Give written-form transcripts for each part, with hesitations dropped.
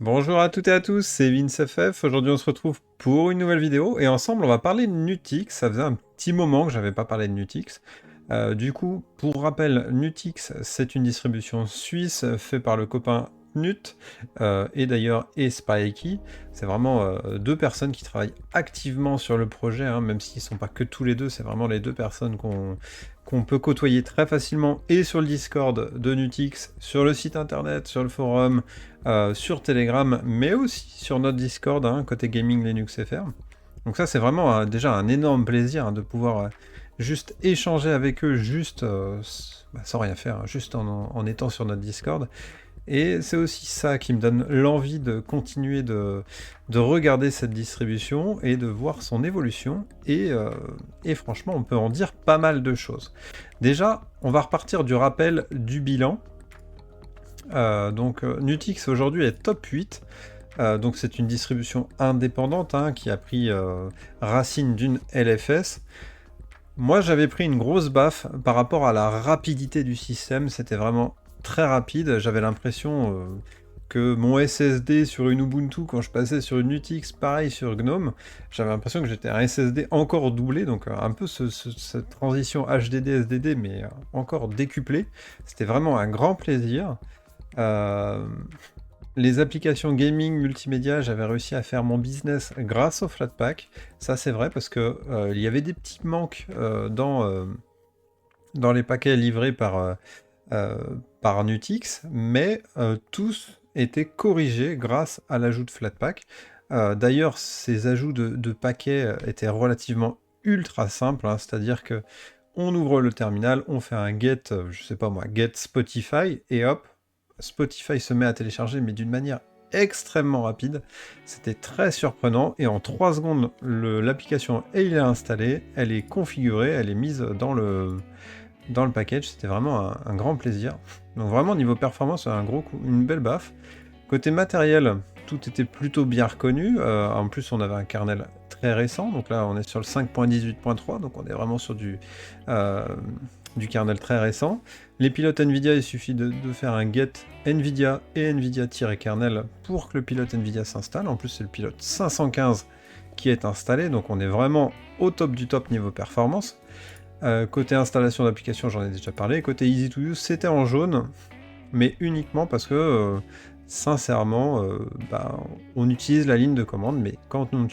Bonjour à toutes et à tous, c'est VinceFF. Aujourd'hui, on se retrouve pour une nouvelle vidéo et ensemble, on va parler de Nutix. Ça faisait un petit moment que j'avais pas parlé de Nutix. Du coup, pour rappel, Nutix, c'est une distribution suisse faite par le copain Nut et d'ailleurs et Spikey. C'est vraiment deux personnes qui travaillent activement sur le projet, hein, même s'ils sont pas que tous les deux. C'est vraiment les deux personnes qu'on peut côtoyer très facilement et sur le Discord de Nutix, sur le site internet, sur le forum, sur Telegram, mais aussi sur notre Discord, hein, côté Gaming Linux FR. Donc ça, c'est vraiment déjà un énorme plaisir, hein, de pouvoir juste échanger avec eux, juste sans rien faire, hein, juste en étant sur notre Discord. Et c'est aussi ça qui me donne l'envie de continuer de regarder cette distribution et de voir son évolution. Et franchement, on peut en dire pas mal de choses. Déjà, on va repartir du rappel du bilan. Nutix aujourd'hui est top 8. Donc c'est une distribution indépendante, hein, qui a pris racine d'une LFS. Moi j'avais pris une grosse baffe par rapport à la rapidité du système, c'était vraiment très rapide. J'avais l'impression que mon SSD sur une Ubuntu, quand je passais sur une Nutix, pareil sur GNOME, j'avais l'impression que j'étais un SSD encore doublé, donc un peu cette transition HDD-SDD, mais encore décuplé. C'était vraiment un grand plaisir. Euh, les applications gaming multimédia, j'avais réussi à faire mon business grâce au Flatpak. Ça, c'est vrai parce que il y avait des petits manques dans les paquets livrés euh, par Nutix, mais tous étaient corrigés grâce à l'ajout de Flatpak. D'ailleurs, ces ajouts de paquets étaient relativement ultra simples, hein, c'est-à-dire que on ouvre le terminal, on fait un get, je sais pas moi, get Spotify, et hop, Spotify se met à télécharger, mais d'une manière extrêmement rapide. C'était très surprenant, et en 3 secondes, l'application est installée, elle est configurée, elle est mise dans le package. C'était vraiment un grand plaisir. Donc vraiment, niveau performance, un gros coup, une belle baffe. Côté matériel, tout était plutôt bien reconnu. En plus, on avait un kernel très récent. Donc là, on est sur le 5.18.3. Donc on est vraiment sur du kernel très récent. Les pilotes NVIDIA, il suffit de faire un get NVIDIA et NVIDIA-kernel pour que le pilote NVIDIA s'installe. En plus, c'est le pilote 515 qui est installé. Donc on est vraiment au top du top niveau performance. Côté installation d'application, j'en ai déjà parlé. Côté Easy to Use, c'était en jaune, mais uniquement parce que, sincèrement, on utilise la ligne de commande, mais quand on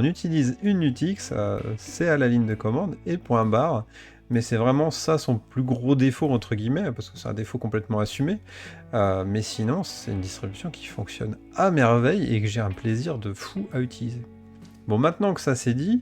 utilise une Nutix, c'est à la ligne de commande et point barre. Mais c'est vraiment ça son plus gros défaut, entre guillemets, parce que c'est un défaut complètement assumé. Mais sinon, c'est une distribution qui fonctionne à merveille et que j'ai un plaisir de fou à utiliser. Bon, maintenant que ça c'est dit,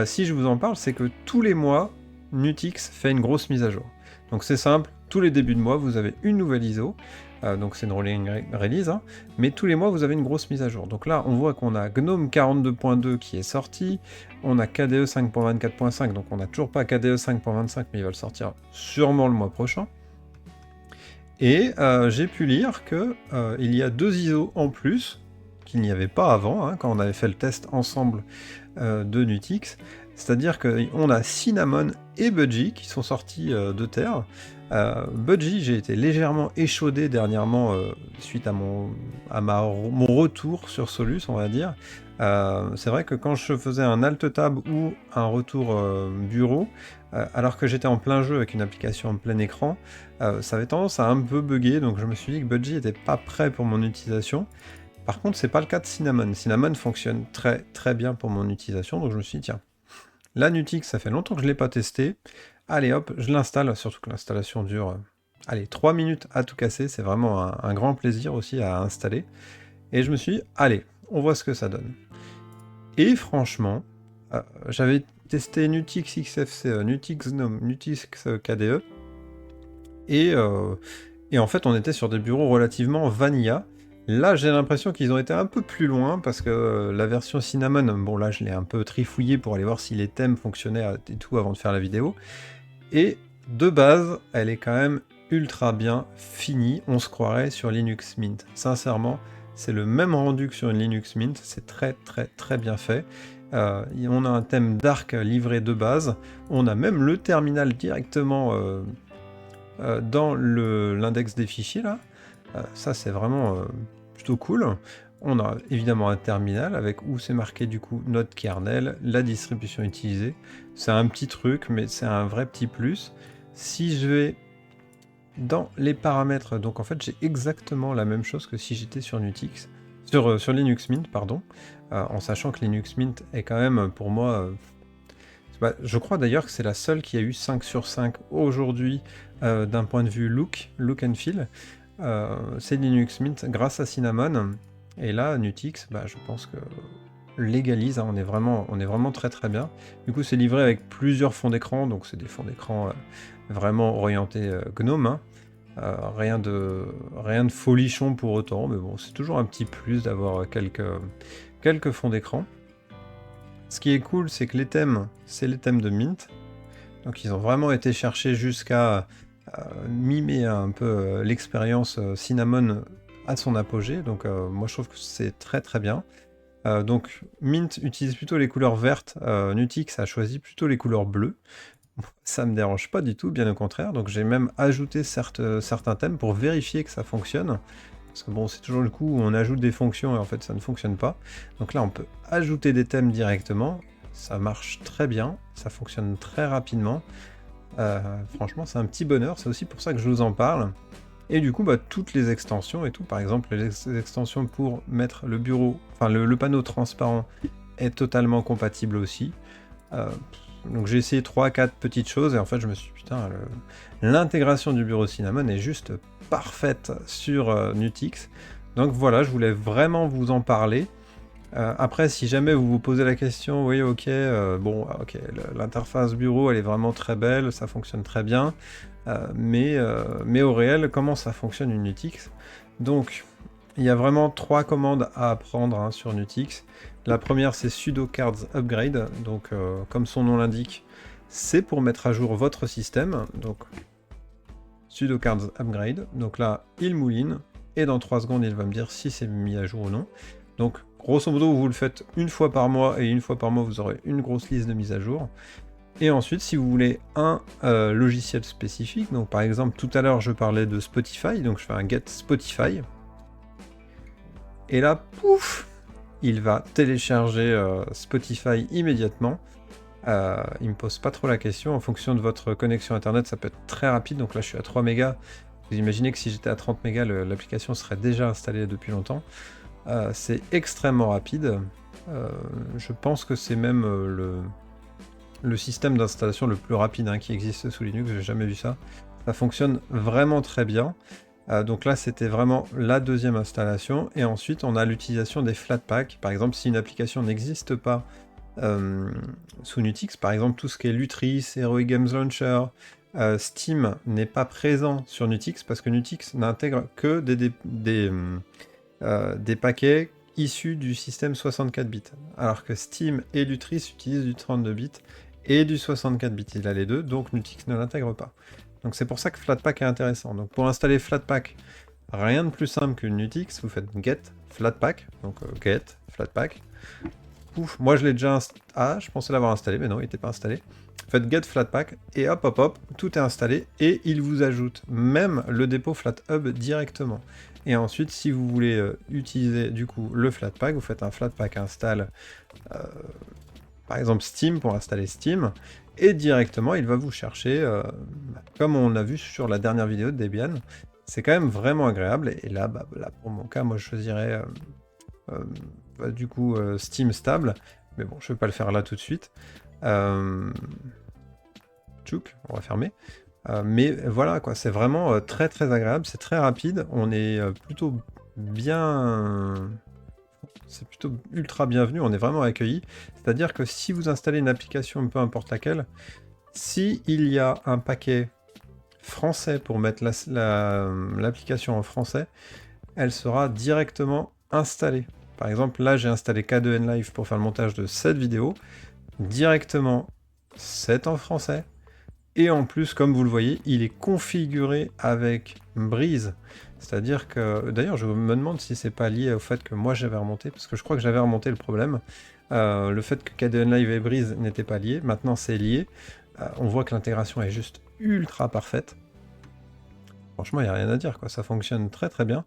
si je vous en parle, c'est que tous les mois, Nutix fait une grosse mise à jour. Donc c'est simple, tous les débuts de mois, vous avez une nouvelle ISO, donc c'est une rolling release, hein, mais tous les mois, vous avez une grosse mise à jour. Donc là, on voit qu'on a GNOME 42.2 qui est sorti, on a KDE 5.24.5, donc on n'a toujours pas KDE 5.25, mais il va le sortir sûrement le mois prochain. Et j'ai pu lire que il y a 2 ISO en plus, qu'il n'y avait pas avant, hein, quand on avait fait le test ensemble de Nutix. C'est-à-dire qu'on a Cinnamon et Budgie qui sont sortis de terre. Budgie, j'ai été légèrement échaudé dernièrement suite à mon retour sur Solus, on va dire. C'est vrai que quand je faisais un Alt-Tab ou un retour bureau, alors que j'étais en plein jeu avec une application en plein écran, ça avait tendance à un peu bugger, donc je me suis dit que Budgie n'était pas prêt pour mon utilisation. Par contre, c'est pas le cas de Cinnamon. Cinnamon fonctionne très très bien pour mon utilisation, donc je me suis dit, tiens, la Nutix, ça fait longtemps que je ne l'ai pas testé. Allez hop, je l'installe, surtout que l'installation dure, 3 minutes à tout casser, c'est vraiment un grand plaisir aussi à installer. Et je me suis dit, allez, on voit ce que ça donne. Et franchement, j'avais testé Nutix XFCE, Nutix GNOME, Nutix KDE, et en fait on était sur des bureaux relativement vanilla. Là, j'ai l'impression qu'ils ont été un peu plus loin, parce que la version Cinnamon, bon là je l'ai un peu trifouillé pour aller voir si les thèmes fonctionnaient et tout avant de faire la vidéo. Et de base, elle est quand même ultra bien finie, on se croirait sur Linux Mint. Sincèrement, c'est le même rendu que sur une Linux Mint, c'est très très très bien fait. On a un thème dark livré de base, on a même le terminal directement dans l'index des fichiers là. Ça, c'est vraiment plutôt cool. On a évidemment un terminal avec où c'est marqué du coup notre kernel, la distribution utilisée. C'est un petit truc, mais c'est un vrai petit plus. Si je vais dans les paramètres, donc en fait j'ai exactement la même chose que si j'étais sur Nutix, sur Linux Mint, pardon, en sachant que Linux Mint est quand même pour moi, je crois d'ailleurs que c'est la seule qui a eu 5 sur 5 aujourd'hui d'un point de vue look and feel. C'est Linux Mint grâce à Cinnamon. Et là, Nutix, je pense que légalise, hein, on est vraiment très très bien. Du coup, c'est livré avec plusieurs fonds d'écran, donc c'est des fonds d'écran vraiment orientés GNOME. Hein. Rien de folichon pour autant, mais bon, c'est toujours un petit plus d'avoir quelques fonds d'écran. Ce qui est cool, c'est que les thèmes, c'est les thèmes de Mint. Donc ils ont vraiment été cherchés jusqu'à mimer un peu l'expérience Cinnamon à son apogée. Donc moi je trouve que c'est très très bien. Donc Mint utilise plutôt les couleurs vertes, Nutix a choisi plutôt les couleurs bleues. Ça me dérange pas du tout, bien au contraire. Donc j'ai même ajouté certains thèmes pour vérifier que ça fonctionne. Parce que bon, c'est toujours le coup où on ajoute des fonctions et en fait ça ne fonctionne pas. Donc là on peut ajouter des thèmes directement. Ça marche très bien, ça fonctionne très rapidement. Franchement c'est un petit bonheur, c'est aussi pour ça que je vous en parle. Et du coup, toutes les extensions et tout, par exemple, les extensions pour mettre le bureau, enfin le panneau transparent est totalement compatible aussi. Donc j'ai essayé 3-4 petites choses et en fait je me suis dit, putain, l'intégration du bureau Cinnamon est juste parfaite sur Nutix. Donc voilà, je voulais vraiment vous en parler. Après, si jamais vous vous posez la question, oui, ok, l'interface bureau, elle est vraiment très belle, ça fonctionne très bien, mais au réel, comment ça fonctionne une Nutix? Donc, il y a vraiment 3 commandes à apprendre sur Nutix. La première, c'est sudo cards upgrade, donc comme son nom l'indique, c'est pour mettre à jour votre système, donc sudo cards upgrade, donc là, il mouline, et dans 3 secondes, il va me dire si c'est mis à jour ou non. Donc, grosso modo, vous le faites une fois par mois, et une fois par mois, vous aurez une grosse liste de mises à jour. Et ensuite, si vous voulez un logiciel spécifique, donc par exemple, tout à l'heure, je parlais de Spotify, donc je fais un get Spotify. Et là, pouf, il va télécharger Spotify immédiatement. Il me pose pas trop la question. En fonction de votre connexion internet, ça peut être très rapide. Donc là, je suis à 3 mégas. Vous imaginez que si j'étais à 30 mégas, l'application serait déjà installée depuis longtemps. C'est extrêmement rapide. Je pense que c'est même le système d'installation le plus rapide qui existe sous Linux. J'ai jamais vu ça. Ça fonctionne vraiment très bien. Donc là, c'était vraiment la deuxième installation. Et ensuite, on a l'utilisation des Flatpak. Par exemple, si une application n'existe pas sous Nutix, par exemple, tout ce qui est Lutris, Heroic Games Launcher, Steam n'est pas présent sur Nutix parce que Nutix n'intègre que des paquets issus du système 64 bits. Alors que Steam et Lutris utilisent du 32 bits et du 64 bits. Il a les deux, donc Nutix ne l'intègre pas. Donc c'est pour ça que Flatpak est intéressant. Donc pour installer Flatpak, rien de plus simple que Nutix, vous faites get Flatpak, donc get Flatpak. Ouf, moi je l'ai déjà installé. Ah, je pensais l'avoir installé, mais non, il n'était pas installé. Faites get Flatpak et hop, tout est installé et il vous ajoute même le dépôt FlatHub directement. Et ensuite, si vous voulez utiliser du coup le Flatpak, vous faites un Flatpak install, par exemple Steam pour installer Steam. Et directement, il va vous chercher, comme on a vu sur la dernière vidéo de Debian. C'est quand même vraiment agréable. Et là, là pour mon cas, moi je choisirais du coup Steam stable. Mais bon, je ne vais pas le faire là tout de suite. Tchouk, on va fermer. Mais voilà, quoi, c'est vraiment très très agréable. C'est très rapide. On est plutôt bien... C'est plutôt ultra bienvenu, on est vraiment accueilli. C'est-à-dire que si vous installez une application, peu importe laquelle, si il y a un paquet français pour mettre l'application en français, elle sera directement installée. Par exemple, là j'ai installé K2N Live pour faire le montage de cette vidéo. Directement, c'est en français. Et en plus, comme vous le voyez, il est configuré avec Breeze. C'est-à-dire que, d'ailleurs, je me demande si c'est pas lié au fait que moi j'avais remonté, parce que je crois que j'avais remonté le problème. Le fait que KDN Live et Breeze n'étaient pas liés, maintenant c'est lié. On voit que l'intégration est juste ultra parfaite. franchement, il n'y a rien à dire, quoi. Ça fonctionne très très bien.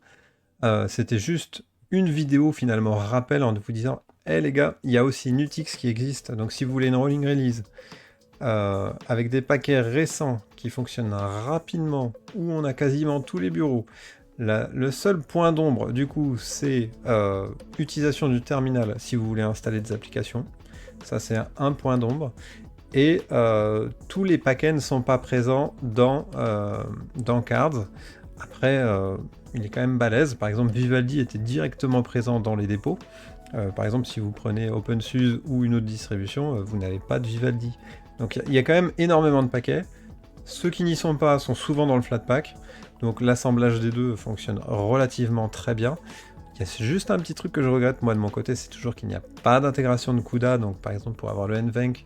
C'était juste une vidéo finalement rappel en vous disant: «Eh les gars, il y a aussi Nutix qui existe, donc si vous voulez une rolling release avec des paquets récents qui fonctionnent rapidement, où on a quasiment tous les bureaux, le seul point d'ombre du coup c'est utilisation du terminal si vous voulez installer des applications, ça c'est un point d'ombre, et tous les paquets ne sont pas présents dans Cards. Après, il est quand même balèze. Par exemple, Vivaldi était directement présent dans les dépôts. Par exemple, si vous prenez OpenSUSE ou une autre distribution, vous n'avez pas de Vivaldi. Donc il y a quand même énormément de paquets. Ceux qui n'y sont pas sont souvent dans le Flatpak. Donc l'assemblage des deux fonctionne relativement très bien. Il y a juste un petit truc que je regrette, moi de mon côté, c'est toujours qu'il n'y a pas d'intégration de CUDA. Donc par exemple, pour avoir le NVENC,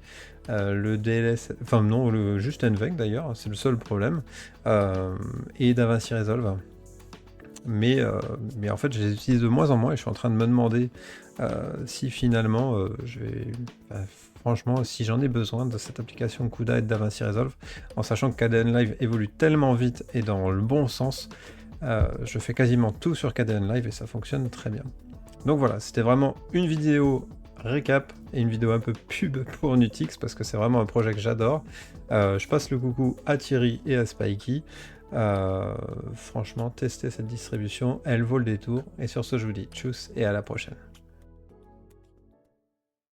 le DLS, enfin non, juste NVENC d'ailleurs, c'est le seul problème, et DaVinci Resolve. Mais en fait, je les utilise de moins en moins et je suis en train de me demander si finalement je vais. Franchement, si j'en ai besoin de cette application CUDA et de DaVinci Resolve, en sachant que KDN Live évolue tellement vite et dans le bon sens, je fais quasiment tout sur KDN Live et ça fonctionne très bien. Donc voilà, c'était vraiment une vidéo récap et une vidéo un peu pub pour Nutix parce que c'est vraiment un projet que j'adore. Je passe le coucou à Thierry et à Spikey. Franchement, testez cette distribution, elle vaut le détour. Et sur ce, je vous dis tchuss et à la prochaine.